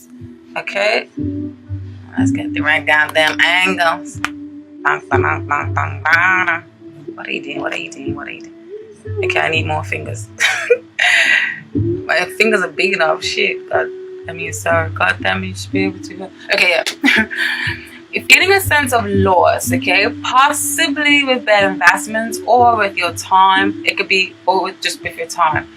angles. Okay? Let's get the right goddamn angles. What are you doing? What are you doing? What are you doing? Okay, I need more fingers. My fingers are big enough. Shit. God damn it, you should be able to. Okay, yeah. If getting a sense of loss, okay, possibly with bad investments or with your time. It could be just with your time.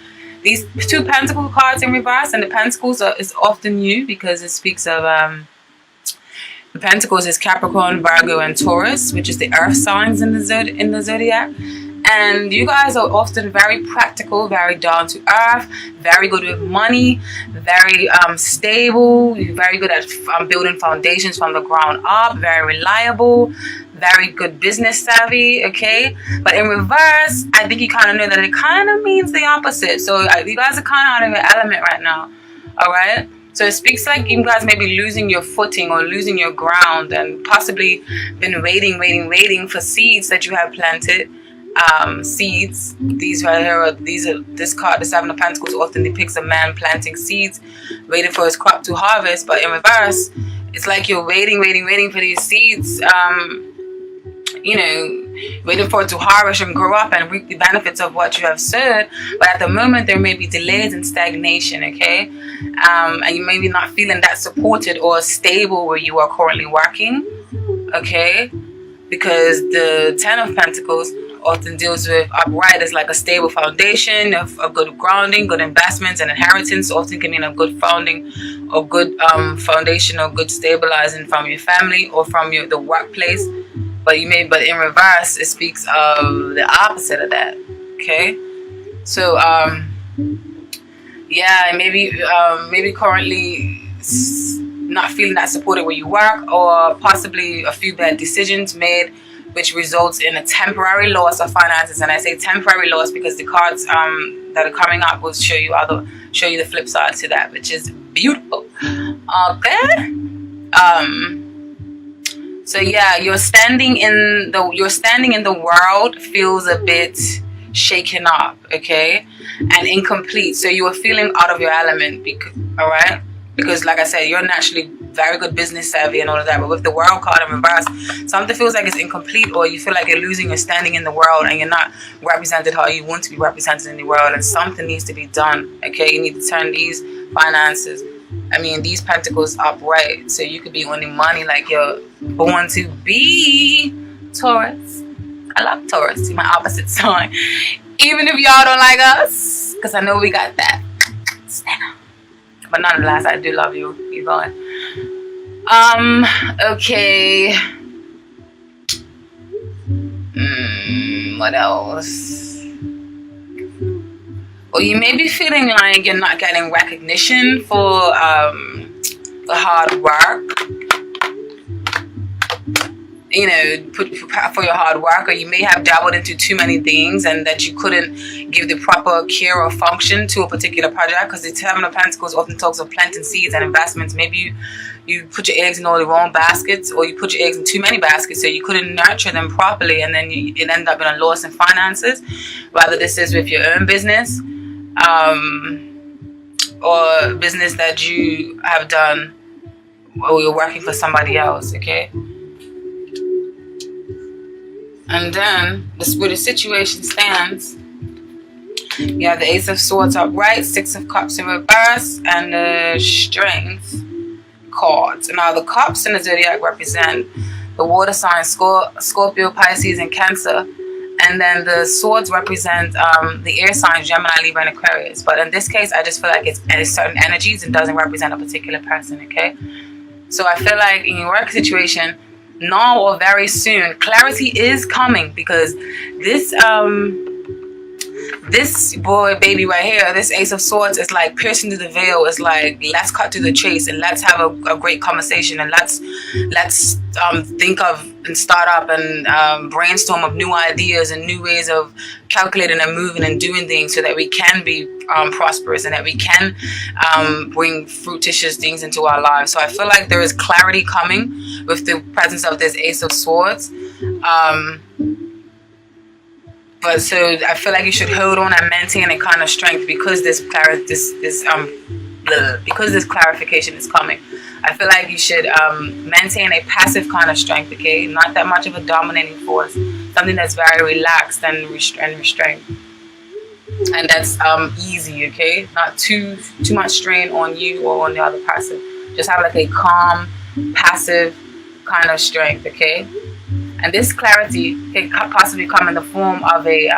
These two pentacle cards in reverse, and the pentacles is often new because it speaks of the pentacles is Capricorn, Virgo, and Taurus, which is the earth signs in the zodiac. And you guys are often very practical, very down to earth, very good with money, very stable, very good at building foundations from the ground up, very reliable, very good business savvy, okay? But in reverse, I think you kind of know that it kind of means the opposite. So you guys are kind of out of your element right now, all right? So it speaks like you guys may be losing your footing or losing your ground and possibly been waiting for seeds that you have planted. Seeds. These right here this card, the Seven of Pentacles, often depicts a man planting seeds, waiting for his crop to harvest. But in reverse, it's like you're waiting for these seeds, waiting for it to harvest and grow up and reap the benefits of what you have sowed. But at the moment, there may be delays and stagnation, okay? And you may be not feeling that supported or stable where you are currently working, okay? Because the Ten of Pentacles often deals with upright as like a stable foundation of good grounding, good investments, and inheritance. Often can mean a good founding or good foundation or good stabilizing from your family or from the workplace. But in reverse, it speaks of the opposite of that. Okay, so yeah, maybe currently not feeling that supported where you work, or possibly a few bad decisions made, which results in a temporary loss of finances. And I say temporary loss because the cards that are coming up will show you the flip side to that, which is beautiful. Okay. So yeah, you're standing in the world feels a bit shaken up, okay, and incomplete. So you are feeling out of your element, all right? Because like I said, you're naturally very good business savvy and all of that, but with the world card in reverse, something feels like it's incomplete, or you feel like you're losing your standing in the world and you're not represented how you want to be represented in the world, and something needs to be done, okay? You need to turn these finances, these pentacles upright, so you could be earning money like you're born to be. Taurus. I love Taurus. You're my opposite sign. Even if y'all don't like us, because I know we got that. But nonetheless, I do love you. Keep going. Okay. What else? Well, you may be feeling like you're not getting recognition for the hard work. For your hard work, or you may have dabbled into too many things and that you couldn't give the proper care or function to a particular project, because the Seven of Pentacles often talks of planting seeds and investments. Maybe you put your eggs in all the wrong baskets, or you put your eggs in too many baskets, so you couldn't nurture them properly, and then it ended up in a loss in finances. Whether this is with your own business or business that you have done, or you're working for somebody else, okay? And then, where the situation stands, you have the Ace of Swords upright, Six of Cups in reverse, and the Strength cards. Now, the Cups in the Zodiac represent the water signs, Scorpio, Pisces, and Cancer. And then the Swords represent the air signs, Gemini, Libra, and Aquarius. But in this case, I just feel like it's certain energies and doesn't represent a particular person, okay? So I feel like in your work situation, now or very soon, clarity is coming, because this baby right here, this Ace of Swords, is like piercing through the veil. It's like, let's cut to the chase and let's have a great conversation, and let's think of and start up and brainstorm of new ideas and new ways of calculating and moving and doing things, so that we can be prosperous and that we can bring fruititious things into our lives. So I feel like there is clarity coming with the presence of this Ace of Swords. But so I feel like you should hold on and maintain a kind of strength, because this because this clarification is coming, I feel like you should maintain a passive kind of strength, okay? Not that much of a dominating force. Something that's very relaxed and restrained. And that's easy, okay? Not too much strain on you or on the other person. Just have like a calm, passive kind of strength, okay? And this clarity can possibly come in the form of a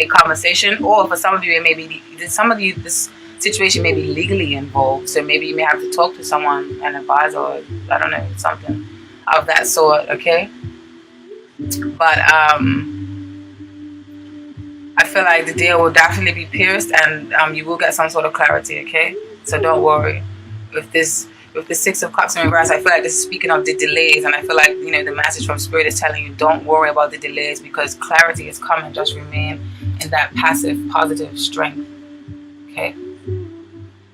conversation, or for some of you, it may be this situation may be legally involved. So maybe you may have to talk to someone, an advisor, or I don't know, something of that sort, okay? But I feel like the deal will definitely be pierced, and you will get some sort of clarity, okay? So don't worry. With the Six of Cups in reverse, I feel like this is speaking of the delays, and I feel like, you know, the message from Spirit is telling you don't worry about the delays because clarity is coming. Just remain in that passive, positive strength, okay?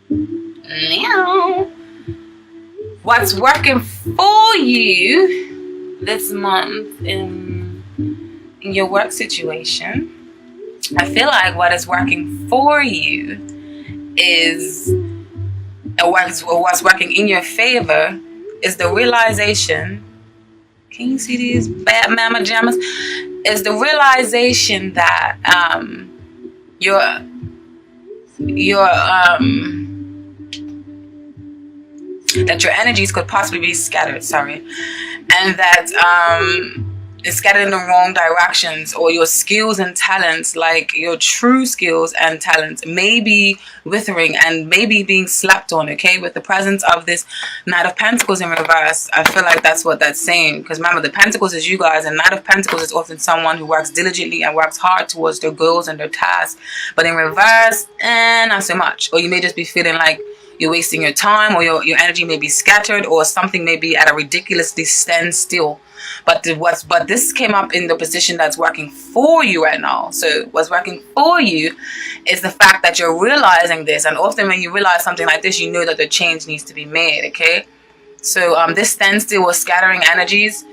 Now, what's working for you this month in your work situation? I feel like what is working for you is, what's working in your favor is the realization. Can you see these bad mama jammas? Is the realization that that your energies could possibly be scattered, and that it's scattered in the wrong directions, or your skills and talents, like your true skills and talents, may be withering and maybe being slapped on, okay? With the presence of this Knight of Pentacles in reverse, I feel like that's what that's saying. Because remember, the Pentacles is you guys, and Knight of Pentacles is often someone who works diligently and works hard towards their goals and their tasks. But in reverse, not so much. Or you may just be feeling like you're wasting your time, or your energy may be scattered, or something may be at a ridiculously standstill. But this came up in the position that's working for you right now. So what's working for you is the fact that you're realizing this. And often when you realize something like this, you know that the change needs to be made, okay? So this standstill or scattering energies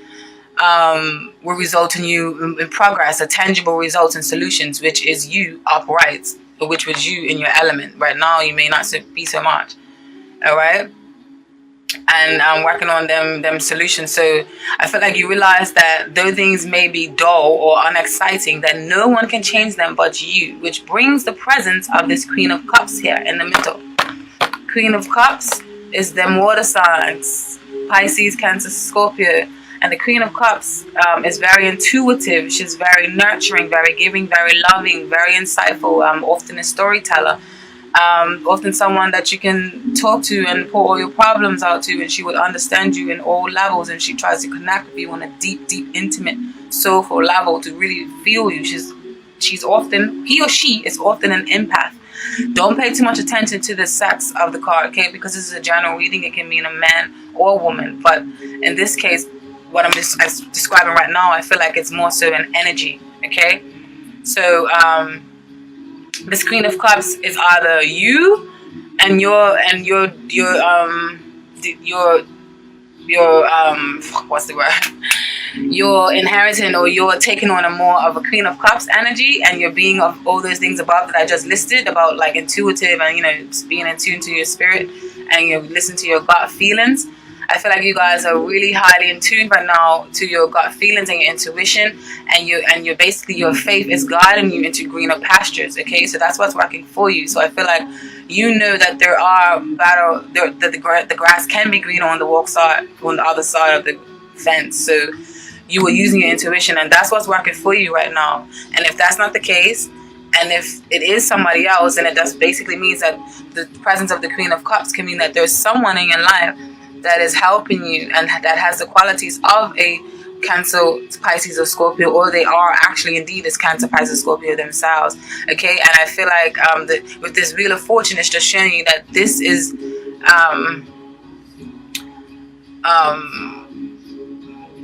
will result in you in progress, a tangible results and solutions, which is you upright, or which was you in your element. Right now, you may not be so much, all right? And I'm working on them solutions. So I feel like you realize that though things may be dull or unexciting, that no one can change them but you, which brings the presence of this Queen of Cups here in the middle. Queen of Cups is them water signs, Pisces, Cancer, Scorpio. And the Queen of Cups is very intuitive. She's very nurturing, very giving, very loving, very insightful, often a storyteller. Often someone that you can talk to and pour all your problems out to, and she will understand you in all levels, and she tries to connect with you on a deep, intimate, soulful level to really feel you. She's often, he or she is often an empath. Don't pay too much attention to the sex of the card, okay? Because this is a general reading. It can mean a man or a woman. But in this case, what I'm describing right now, I feel like it's more so an energy, okay? So, this Queen of Cups is either you and your what's the word? You're inheriting, or you're taking on a more of a Queen of Cups energy, and you're being of all those things above that I just listed about, like intuitive and, you know, just being in tune to your spirit, and you listen to your gut feelings. I feel like you guys are really highly in tune right now to your gut feelings and your intuition, and you're basically, your faith is guiding you into greener pastures, okay? So that's what's working for you. So I feel like you know that there are the grass can be greener on the on the other side of the fence. So you were using your intuition, and that's what's working for you right now. And if that's not the case, and if it is somebody else, then it just basically means that the presence of the Queen of Cups can mean that there's someone in your life that is helping you and that has the qualities of a Cancer, Pisces, or Scorpio, or they are actually indeed as Cancer, Pisces, Scorpio themselves, okay? And I feel like with this Wheel of Fortune, it's just showing you that this is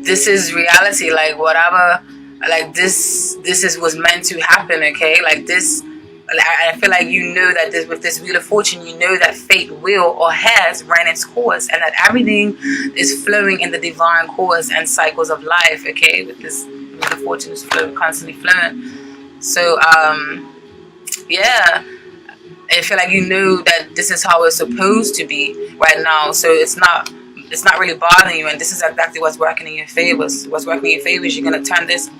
this is reality, like whatever, like this was meant to happen, okay? Like this, I feel like you know that with this Wheel of Fortune, you know that fate will or has ran its course, and that everything is flowing in the divine course and cycles of life, okay? With this Wheel of Fortune is constantly flowing. So, yeah, I feel like you know that this is how it's supposed to be right now. So it's not really bothering you, and this is exactly what's working in your favor. What's working in your favor is you're gonna turn this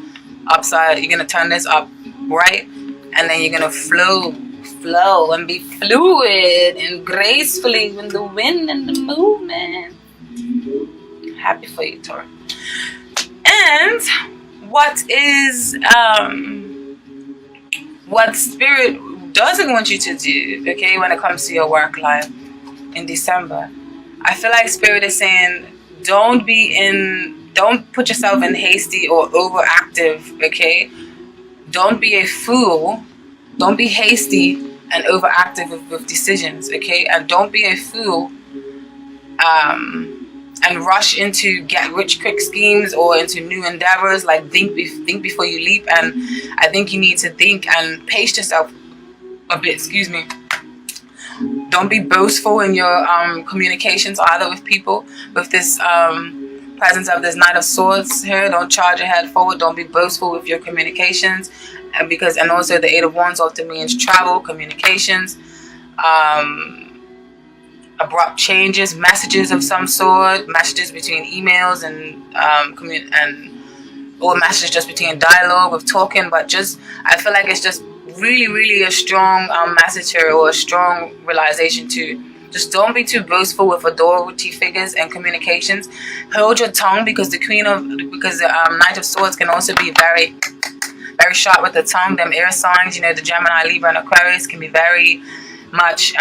upside, you're gonna turn this up right, and then you're gonna flow and be fluid and gracefully with the wind and the movement. Happy for you, Taurus. And what spirit doesn't want you to do, okay, when it comes to your work life in December, I feel like spirit is saying don't put yourself in hasty or overactive, okay? Don't be a fool. Don't be hasty and overactive with decisions, okay? And don't be a fool and rush into get rich quick schemes or into new endeavors. Like think before you leap. And I think you need to think and pace yourself a bit, excuse me. Don't be boastful in your communications either with people. With this presence of this Knight of Swords here, don't charge your head forward. Don't be boastful with your communications, and also the Eight of Wands often means travel, communications, abrupt changes, messages of some sort, messages between emails and or messages just between dialogue with talking. But just I feel like it's just really a strong message here, or a strong realization to just don't be too boastful with authority figures and communications. Hold your tongue, because the Knight of Swords can also be very sharp with the tongue. Them air signs, you know, the Gemini, Libra, and Aquarius can be very much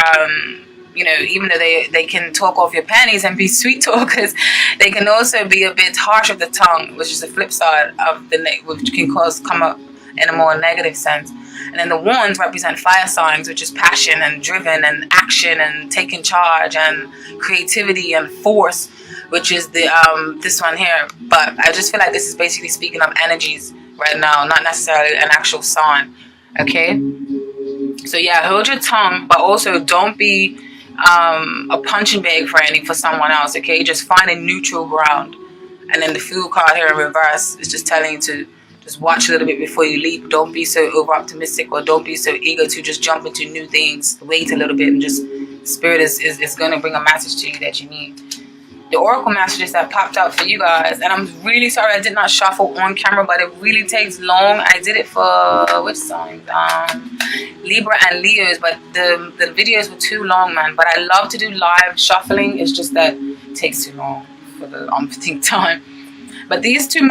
you know, even though they can talk off your panties and be sweet talkers, they can also be a bit harsh with the tongue, which is the flip side of which can come up in a more negative sense. And then the wands represent fire signs, which is passion and driven and action and taking charge and creativity and force, which is the this one here. But I just feel like this is basically speaking of energies right now, not necessarily an actual sign. Okay, so yeah, hold your tongue, but also don't be a punching bag for someone else. Okay, just find a neutral ground. And then the Fool card here in reverse is just telling you to just watch a little bit before you leap. Don't be so over optimistic, or don't be so eager to just jump into new things. Wait a little bit, and just spirit is going to bring a message to you that you need. The oracle messages that popped out for you guys, and I'm really sorry I did not shuffle on camera, but it really takes long. I did it for which signs? Libra and Leos, but the videos were too long, man. But I love to do live shuffling. It's just that it takes too long for the umpteenth time. But these two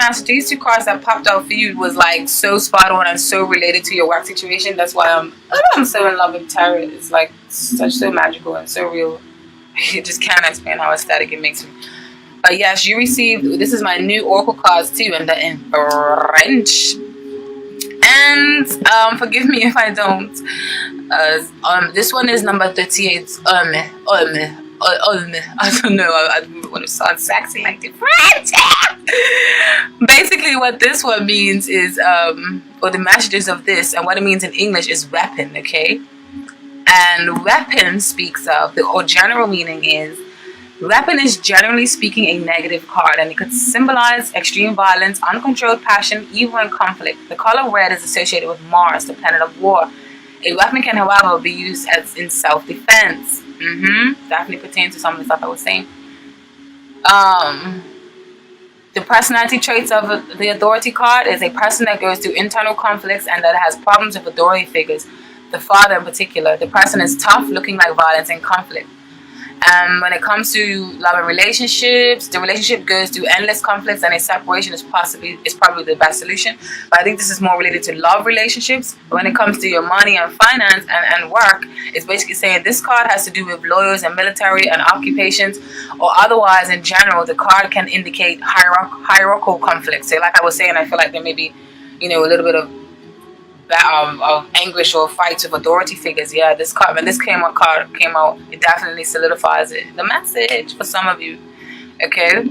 cards that popped out for you was like so spot on and so related to your work situation. That's why I'm so in love with tarot. It's like so magical and so real. I just can't explain how ecstatic it makes me. But yes, you received, this is my new oracle cards too, and they're in French. And forgive me if I don't. This one is number 38. I don't know. I don't want to sound sexy like the French. Basically, what this one means is, or the messages of this, and what it means in English is weapon. Okay. And weapon speaks of, or general meaning is, weapon is generally speaking a negative card, and it could symbolize extreme violence, uncontrolled passion, evil, and conflict. The color red is associated with Mars, the planet of war. A weapon can, however, be used as in self-defense. Definitely pertains to some of the stuff I was saying. The personality traits of the authority card is a person that goes through internal conflicts and that has problems with authority figures. The father in particular. The person is tough, looking like violence and conflict. When it comes to love and relationships, the relationship goes through endless conflicts, and a separation is probably the best solution. But I think this is more related to love relationships. But when it comes to your money and finance and work, it's basically saying this card has to do with lawyers and military and occupations, or otherwise in general, the card can indicate hierarchical conflicts. So like I was saying, I feel like there may be, you know, a little bit of anguish or fights with authority figures. Yeah, this card, when this card came out, it definitely solidifies it. The message for some of you, okay.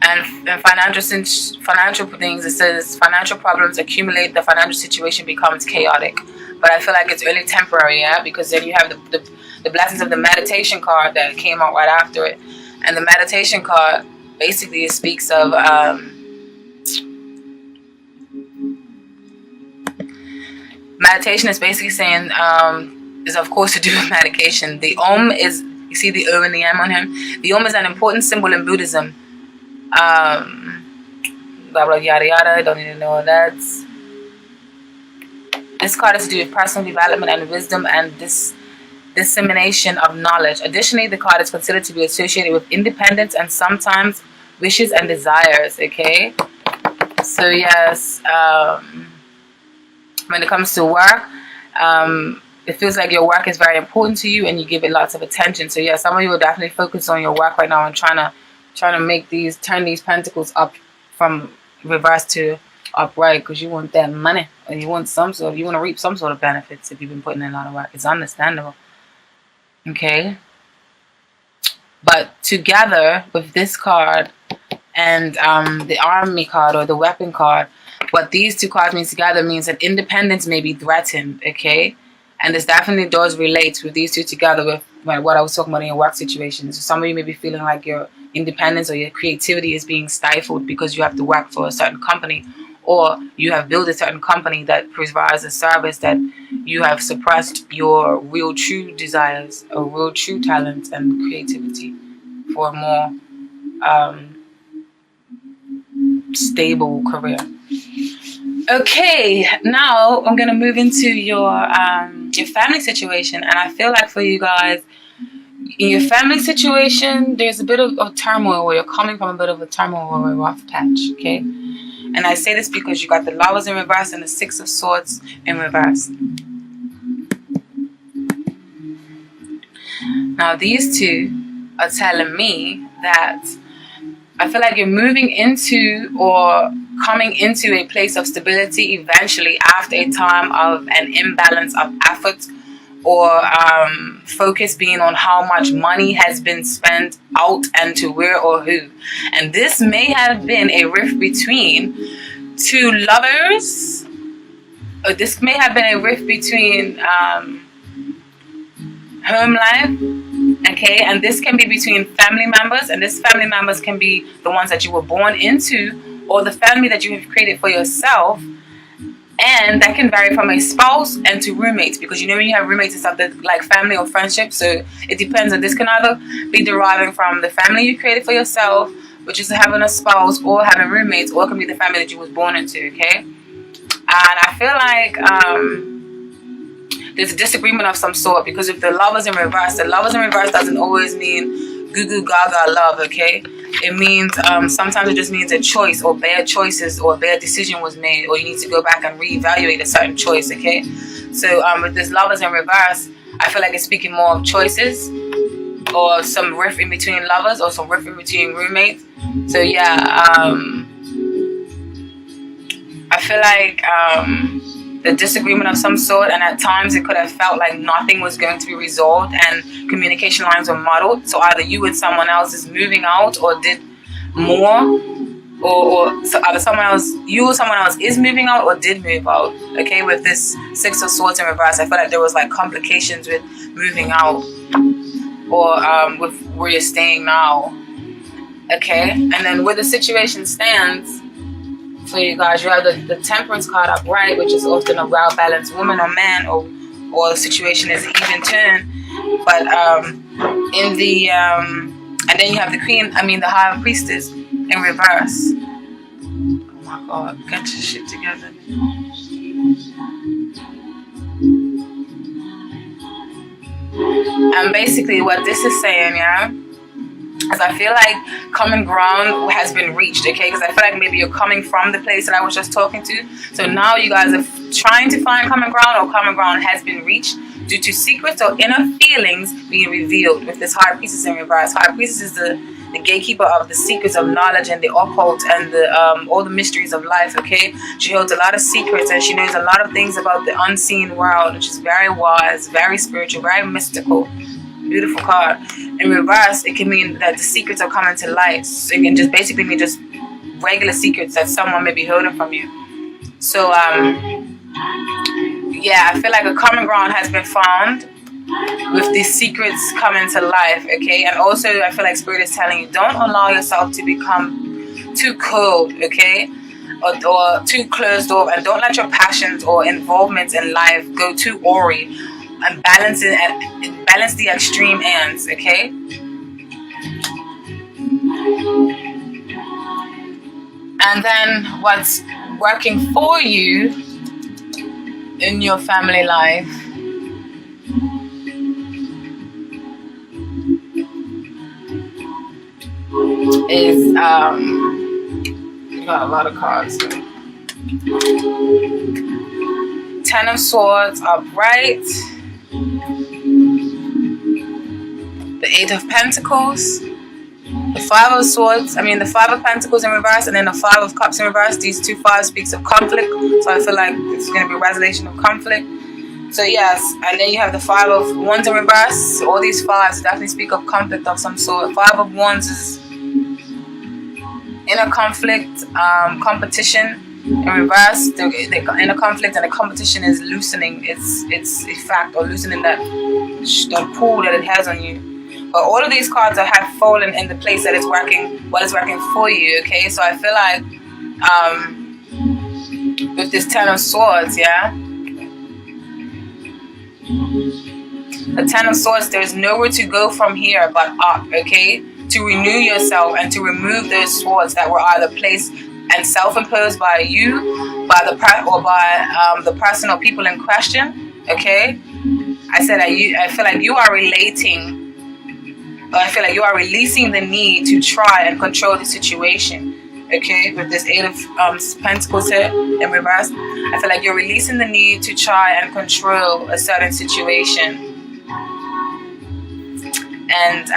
And financial things, it says financial problems accumulate, the financial situation becomes chaotic. But I feel like it's only temporary, yeah, because then you have the blessings of the meditation card that came out right after it, and the meditation card basically it speaks of Meditation is basically saying, is of course to do with medication. The Om is, you see the O and the M on him? The Om is an important symbol in Buddhism. Blah, blah, yada, yada. Don't need to know all that. This card is to do with personal development and wisdom and dissemination of knowledge. Additionally, the card is considered to be associated with independence and sometimes wishes and desires, okay? So yes, when it comes to work, it feels like your work is very important to you and you give it lots of attention. So yeah, some of you will definitely focus on your work right now and trying to make turn these pentacles up from reverse to upright, because you want that money, or you want to reap some sort of benefits if you've been putting in a lot of work. It's understandable. Okay. But together with this card and the army card or the weapon card, what these two cards mean together means that independence may be threatened, okay? And this definitely does relate with these two together with what I was talking about in your work situation. So some of you may be feeling like your independence or your creativity is being stifled because you have to work for a certain company, or you have built a certain company that provides a service that you have suppressed your real true desires or real true talent and creativity for a more stable career. Okay, now I'm gonna move into your family situation, and I feel like for you guys, in your family situation, there's a bit of a turmoil, where you're coming from a bit of a turmoil or a rough patch, okay? And I say this because you got the Lovers in reverse and the Six of Swords in reverse. Now these two are telling me that I feel like you're moving into or coming into a place of stability eventually after a time of an imbalance of effort or focus being on how much money has been spent out and to where or who. And this may have been a rift between two lovers, or this may have been a rift between home life, okay? And this can be between family members, and this family members can be the ones that you were born into or the family that you have created for yourself. And that can vary from a spouse and to roommates, because you know when you have roommates and stuff, that like family or friendship, so it depends. And this can either be deriving from the family you created for yourself, which is having a spouse, or having roommates, or it can be the family that you was born into, okay? And I feel like there's a disagreement of some sort, because if the Lovers in reverse, the Lovers in reverse doesn't always mean goo goo gaga love, okay? It means sometimes it just means a choice or bad choices or a bad decision was made, or you need to go back and reevaluate a certain choice, okay? So with this Lovers in reverse, I feel like it's speaking more of choices or some rift in between lovers or some rift in between roommates. So yeah, I feel like the disagreement of some sort, and at times it could have felt like nothing was going to be resolved and communication lines were muddled. So either you and someone else is moving out or did more, or so either you or someone else is moving out or did move out, okay? With this Six of Swords in reverse, I feel like there was like complications with moving out or with where you're staying now, okay? And then where the situation stands for you guys, you have the Temperance card upright, which is often a well-balanced woman or man, or the situation is even turn. But in the and then you have the High Priestess in reverse. Oh my God, get your shit together. And basically what this is saying, yeah, as I feel like common ground has been reached, okay? Because I feel like maybe you're coming from the place that I was just talking to. So now you guys are trying to find common ground, or common ground has been reached due to secrets or inner feelings being revealed with this High Priestess in reverse. High Priestess is the gatekeeper of the secrets of knowledge and the occult and all the mysteries of life, okay? She holds a lot of secrets and she knows a lot of things about the unseen world, which is very wise, very spiritual, very mystical. Beautiful card. In reverse, it can mean that the secrets are coming to light. So it can just basically mean just regular secrets that someone may be holding from you. So yeah, I feel like a common ground has been found with these secrets coming to life, okay? And also I feel like Spirit is telling you, don't allow yourself to become too cold, okay? or too closed off, and don't let your passions or involvements in life go too awry, and balance the extreme ends, okay? And then what's working for you in your family life is you got a lot of cards. Ten of Swords upright, the Eight of Pentacles, the Five of Swords, the Five of Pentacles in reverse, and then the Five of Cups in reverse. These two fives speaks of conflict, so I feel like it's going to be a resolution of conflict. So yes, and then you have the Five of Wands in reverse. So all these fives definitely speak of conflict of some sort. Five of Wands is inner conflict, competition in reverse. The inner conflict and the competition is loosening its effect, or loosening that pull that it has on you. But all of these cards have fallen in the place that is working, what is working for you, okay? So I feel like with this Ten of Swords, yeah? The Ten of Swords, there's nowhere to go from here but up, okay? To renew yourself and to remove those swords that were either placed and self-imposed by you, by the person or people in question, okay? I said I feel like you are I feel like you are releasing the need to try and control the situation, okay? With this Eight of Pentacles here in reverse, I feel like you're releasing the need to try and control a certain situation. And,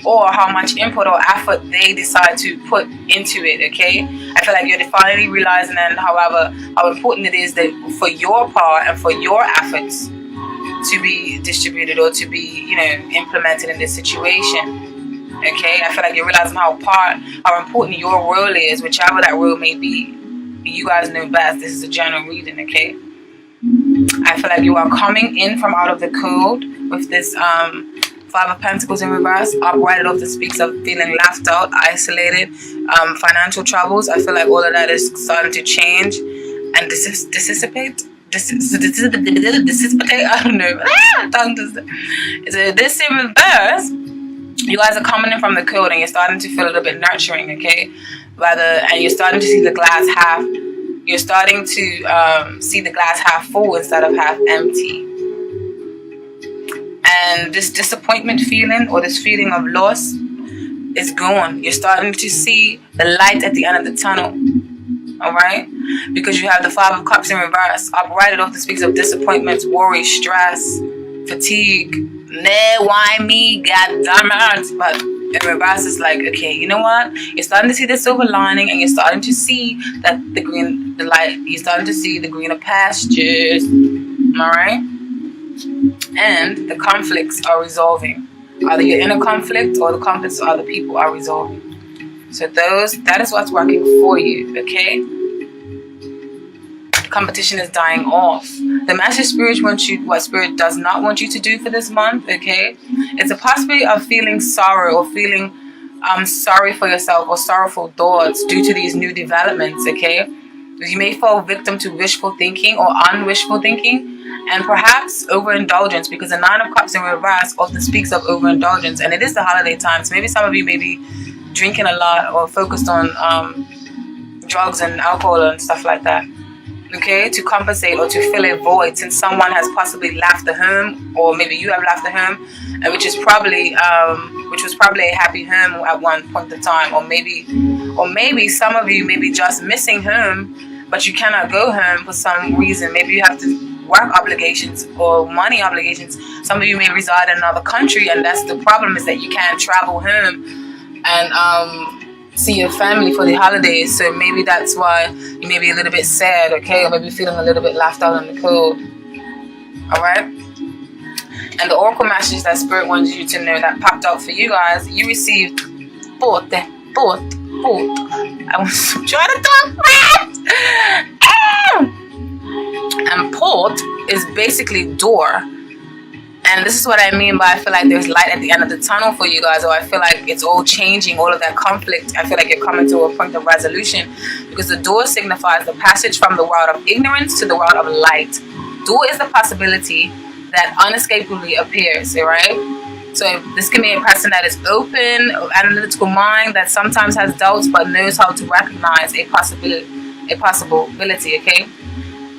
or how much input or effort they decide to put into it, okay? I feel like you're finally realizing how important it is that for your part and for your efforts to be distributed or to be, implemented in this situation, okay? I feel like you're realizing how important your role is, whichever that role may be. You guys know best. This is a general reading, okay? I feel like you are coming in from out of the cold with this Five of Pentacles in reverse, upright. It often speaks of feeling left out, isolated, financial troubles. I feel like all of that is starting to change and dissipate. I don't know. So this in reverse, you guys are coming in from the cold and you're starting to feel a little bit nurturing, okay? And you're starting to see the glass half. You're starting to see the glass half full instead of half empty. And this disappointment feeling or this feeling of loss is gone. You're starting to see the light at the end of the tunnel. Alright? Because you have the Five of Cups in reverse. Upright, it often speaks of disappointments, worry, stress, fatigue. Nah, why me? God damn it. But in reverse, it's like, okay, you know what? You're starting to see the silver lining and you're starting to see that the light, you're starting to see the greener pastures. Alright? And the conflicts are resolving. Either your inner conflict or the conflicts of other people are resolving. So that is what's working for you, okay? Competition is dying off. The message Spirit wants you, what Spirit does not want you to do for this month, okay? It's a possibility of feeling sorrow or feeling sorry for yourself or sorrowful thoughts due to these new developments, okay? You may fall victim to wishful thinking or unwishful thinking, and perhaps overindulgence, because the Nine of Cups in reverse often speaks of overindulgence, and it is the holiday time, so maybe some of you may be drinking a lot or focused on drugs and alcohol and stuff like that, okay, to compensate or to fill a void since someone has possibly left the home, or maybe you have left the home, and which was probably a happy home at one point in time, or maybe some of you may be just missing home, but you cannot go home for some reason. Maybe you have to work obligations or money obligations. Some of you may reside in another country, and that's the problem, is that you can't travel home and see your family for the holidays. So maybe that's why you may be a little bit sad, okay, or maybe feeling a little bit left out in the cold. Alright? And the oracle message that Spirit wants you to know that popped out for you guys, you received Port. I was trying to talk fast. And Port is basically door. And this is what I mean by I feel like there's light at the end of the tunnel for you guys, or I feel like it's all changing, all of that conflict. I feel like you're coming to a point of resolution, because the door signifies the passage from the world of ignorance to the world of light. Door is the possibility that unescapably appears, right? So this can be a person that is open, analytical mind, that sometimes has doubts but knows how to recognize a possibility, okay?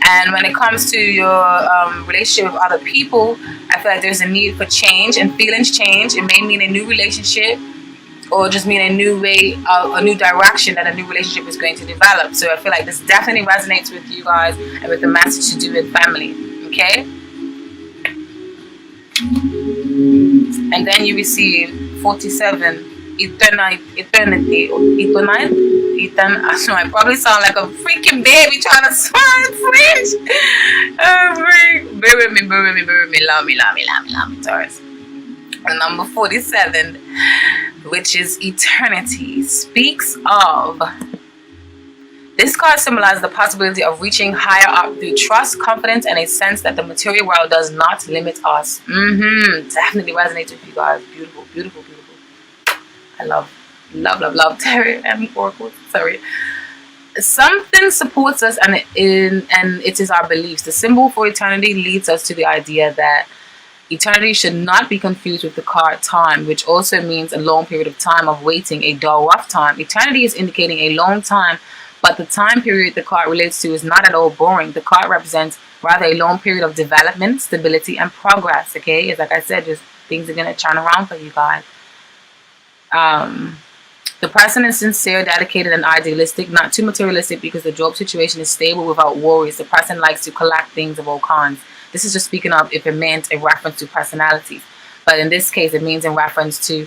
And when it comes to your relationship with other people, I feel like there's a need for change, and feelings change. It may mean a new relationship, or just mean a new way, a new direction that a new relationship is going to develop. So I feel like this definitely resonates with you guys and with the message to do with family, okay? And then you receive 47, eternity. I probably sound like a freaking baby trying to swear in French. Bear with me, love me, Taurus. And number 47, which is eternity, speaks of. This card symbolizes the possibility of reaching higher up through trust, confidence, and a sense that the material world does not limit us. Definitely resonates with you guys. Beautiful, beautiful, beautiful. I love tarot and oracles. Sorry. Something supports us, and it is our beliefs. The symbol for eternity leads us to the idea that eternity should not be confused with the card time, which also means a long period of time of waiting, a dull, rough time. Eternity is indicating a long time, but the time period the card relates to is not at all boring. The card represents rather a long period of development, stability, and progress, okay? It's like I said, just things are going to turn around for you guys. The person is sincere, dedicated, and idealistic, not too materialistic, because the job situation is stable without worries. The person likes to collect things of all kinds. This is just speaking of if it meant a reference to personalities. But in this case, it means in reference to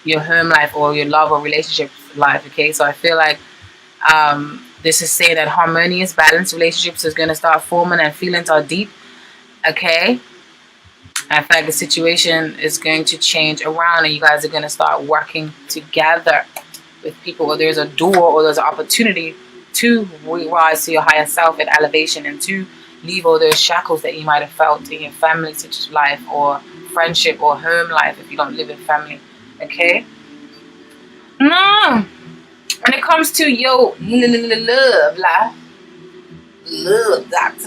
your home life or your love or relationship life, okay? So I feel like this is saying that harmonious, balanced relationships is going to start forming and feelings are deep, okay? I feel like the situation is going to change around and you guys are going to start working together with people, or there's a door or there's an opportunity to rise to your higher self and elevation, and to leave all those shackles that you might have felt in your family life or friendship or home life if you don't live in family, okay? No. When it comes to your love life, love that,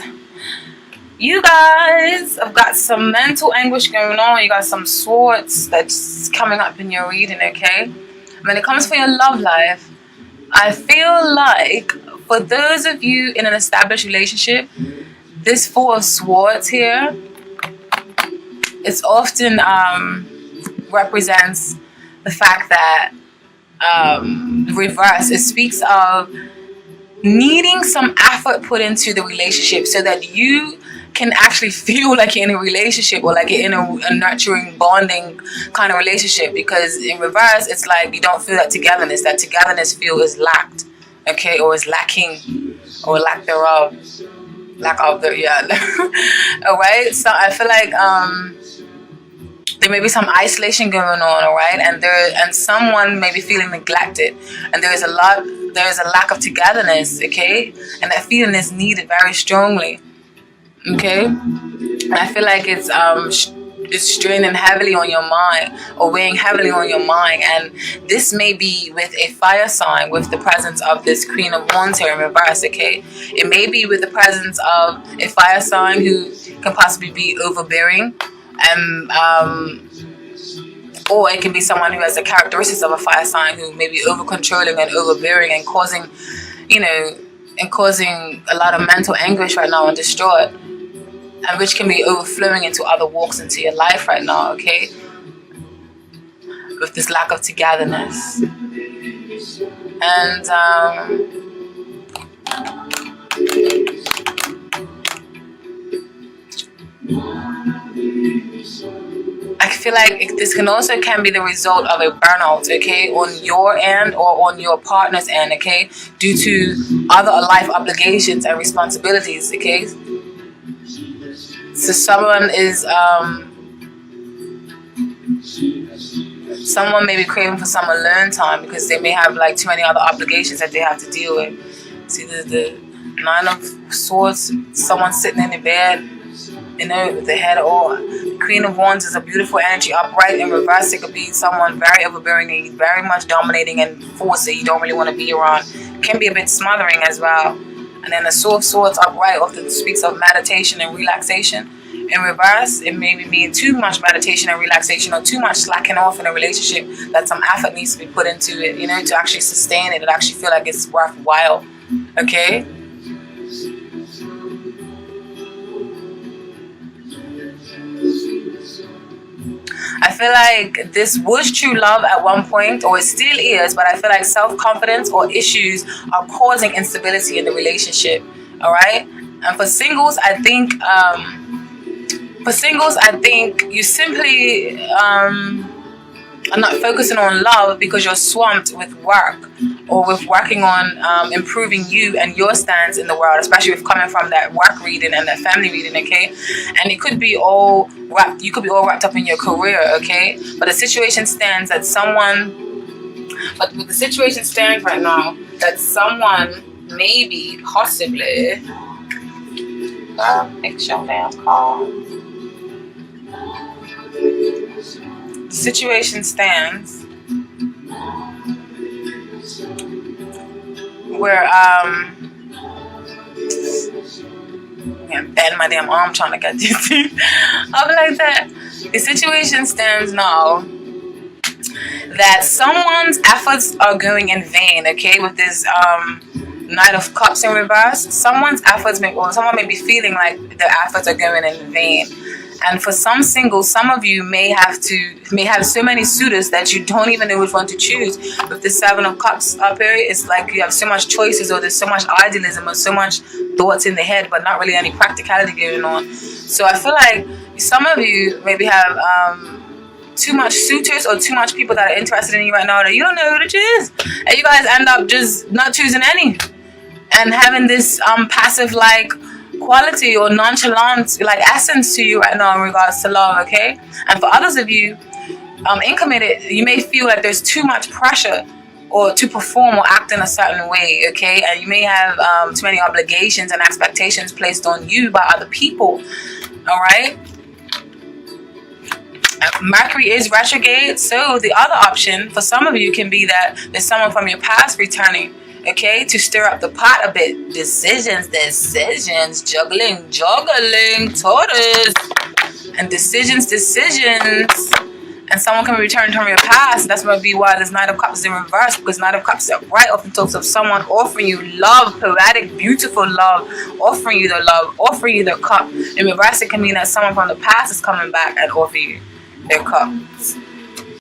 you guys have got some mental anguish going on. You got some swords that's coming up in your reading, okay? When it comes for your love life, I feel like for those of you in an established relationship, this Four of Swords here, it's often represents the fact that reverse, it speaks of needing some effort put into the relationship so that you can actually feel like you're in a relationship, or like you're in a nurturing, bonding kind of relationship. Because in reverse, it's like you don't feel that togetherness. That togetherness feel is lacked, okay, or is lacking, or lack thereof. Lack of the, yeah. Alright, so I feel like there may be some isolation going on, alright, and someone may be feeling neglected, and there is a lack of togetherness, okay, and that feeling is needed very strongly, okay. And I feel like it's straining heavily on your mind, or weighing heavily on your mind, and this may be with a fire sign, with the presence of this Queen of Wands here in reverse, okay. It may be with the presence of a fire sign who can possibly be overbearing, or it can be someone who has the characteristics of a fire sign, who may be over controlling and overbearing and causing a lot of mental anguish right now and distraught, and which can be overflowing into other walks into your life right now, okay? With this lack of togetherness. And I feel like this can be the result of a burnout, okay, on your end or on your partner's end, okay, due to other life obligations and responsibilities, okay. So someone may be craving for some alone time because they may have like too many other obligations that they have to deal with. See the Nine of Swords, someone sitting in the bed you know, with the head. Or Queen of Wands is a beautiful energy upright. In reverse, it could be someone very overbearing and very much dominating and force that you don't really want to be around. Can be a bit smothering as well. And then the Sword of Swords upright often speaks of meditation and relaxation. In reverse, it may mean too much meditation and relaxation, or too much slacking off in a relationship, that some effort needs to be put into it, you know, to actually sustain it and actually feel like it's worthwhile. Okay? I feel like this was true love at one point, or it still is, but I feel like self-confidence or issues are causing instability in the relationship. All right? And for singles, I think you simply are not focusing on love because you're swamped with work, or with working on improving you and your stance in the world, especially with coming from that work reading and that family reading, okay? And it could be all wrapped, you could be all wrapped up in your career, okay? But the situation stands that the situation stands right now that someone maybe, possibly, make sure damn call. The situation stands where I'm bending my damn arm trying to get this up like that. The situation stands now that someone's efforts are going in vain, okay, with this Knight of Cups in reverse. Someone may be feeling like their efforts are going in vain. And for some singles, some of you may have so many suitors that you don't even know which one to choose. With the Seven of Cups up here, it's like you have so much choices, or there's so much idealism, or so much thoughts in the head, but not really any practicality going on. So I feel like some of you maybe have too much suitors, or too much people that are interested in you right now that you don't know who to choose. And you guys end up just not choosing any. And having this passive like quality or nonchalant like essence to you right now in regards to love, okay? And for others of you incommitted, you may feel like there's too much pressure or to perform or act in a certain way, okay? And you may have too many obligations and expectations placed on you by other people, all right? Mercury is retrograde, so the other option for some of you can be that there's someone from your past returning, okay, to stir up the pot a bit. Decisions, juggling, Taurus, and decisions. And someone can return from your past. That's going to be why this Knight of Cups is in reverse, because Knight of Cups are right often talks of someone offering you love, poetic, beautiful love, offering you the love, offering you the cup. In reverse, it can mean that someone from the past is coming back and offering you their cups.